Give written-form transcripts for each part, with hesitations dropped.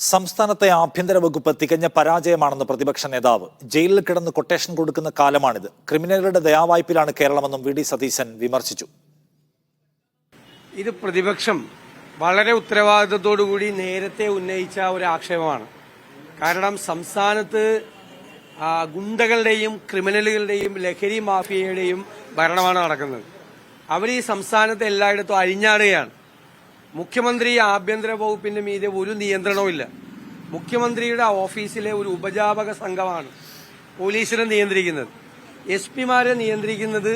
സംസ്ഥാനത്തെ ആഭ്യന്തര വകുപ്പ് തികഞ്ഞ പരാജയമാണെന്ന് പ്രതിപക്ഷ നേതാവ്. ജയിലിൽ കിടന്ന് കൊട്ടേഷൻ കൊടുക്കുന്ന കാലമാണിത്. ക്രിമിനലുകളുടെ ദയാവായ്പിലാണ് കേരളമെന്നും വി ഡി സതീശൻ വിമർശിച്ചു. ഇത് പ്രതിപക്ഷം വളരെ ഉത്തരവാദിത്തത്തോടുകൂടി നേരത്തെ ഉന്നയിച്ച ഒരു ആക്ഷേപമാണ്. കാരണം സംസ്ഥാനത്ത് ഗുണ്ടകളുടെയും ക്രിമിനലുകളുടെയും ലഹരി മാഫിയയുടെയും ഭരണമാണ് നടക്കുന്നത്. അവർ ഈ സംസ്ഥാനത്ത് എല്ലായിടത്തും അഴിഞ്ഞാടുകയാണ്. മുഖ്യമന്ത്രി ആഭ്യന്തര വകുപ്പിന്റെ മീതെ ഒരു നിയന്ത്രണവുമില്ല. മുഖ്യമന്ത്രിയുടെ ഓഫീസിലെ ഒരു ഉപജാപക സംഘമാണ് പോലീസിനെ നിയന്ത്രിക്കുന്നത്. SP-മാരെ നിയന്ത്രിക്കുന്നത്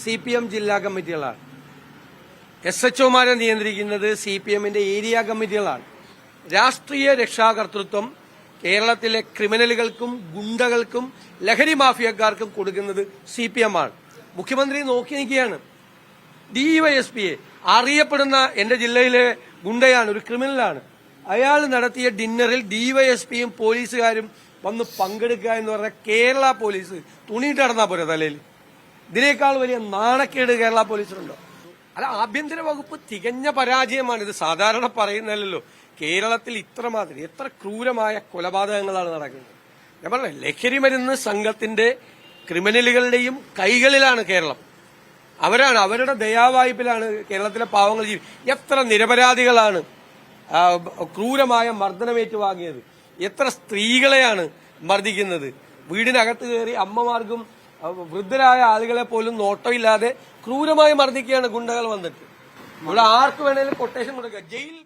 CPM ജില്ലാ കമ്മിറ്റികളാണ്. SHO-മാരെ നിയന്ത്രിക്കുന്നത് CPM-ന്റെ ഏരിയ കമ്മിറ്റികളാണ്. രാഷ്ട്രീയ രക്ഷാകർതൃത്വം കേരളത്തിലെ ക്രിമിനലുകൾക്കും ഗുണ്ടകൾക്കും ലഹരി മാഫിയക്കാർക്കും കൊടുക്കുന്നത് CPM-ആണ്. മുഖ്യമന്ത്രി നോക്കി നിൽക്കുകയാണ്. DYSP-യെ അറിയപ്പെടുന്ന എന്റെ ജില്ലയിലെ ഗുണ്ടയാണ്, ഒരു ക്രിമിനലാണ്. അയാൾ നടത്തിയ ഡിന്നറിൽ DYSP-യും പോലീസുകാരും വന്ന് പങ്കെടുക്കുക എന്ന് പറഞ്ഞാൽ കേരള പോലീസ് തുണിയിട്ട് നടന്നാ പോരാ തലയിൽ. ഇതിനേക്കാൾ വലിയ നാണക്കേട് കേരള പോലീസിനുണ്ടോ? അല്ല, ആഭ്യന്തര വകുപ്പ് തികഞ്ഞ പരാജയമാണ്. ഇത് സാധാരണ പറയുന്നല്ലോ. കേരളത്തിൽ ഇത്രമാത്രം എത്ര ക്രൂരമായ കൊലപാതകങ്ങളാണ് നടക്കുന്നത്. ഞാൻ പറഞ്ഞ ലഹരി മരുന്ന് സംഘത്തിന്റെ ക്രിമിനലുകളുടെയും കൈകളിലാണ് കേരളം. അവരുടെ ദയാവായ്പിലാണ് കേരളത്തിലെ പാവങ്ങൾ എത്ര നിരപരാധികളാണ് ക്രൂരമായ മർദ്ദനമേറ്റു വാങ്ങിയത്. എത്ര സ്ത്രീകളെയാണ് മർദ്ദിക്കുന്നത്. വീടിനകത്ത് കയറി അമ്മമാർക്കും വൃദ്ധരായ ആളുകളെ പോലും നോട്ടമില്ലാതെ ക്രൂരമായി മർദ്ദിക്കുകയാണ് ഗുണ്ടകൾ വന്നിട്ട്. ഇവിടെ ആർക്ക് വേണേലും കൊട്ടേഷൻ കൊടുക്കുക. ജയിലിൽ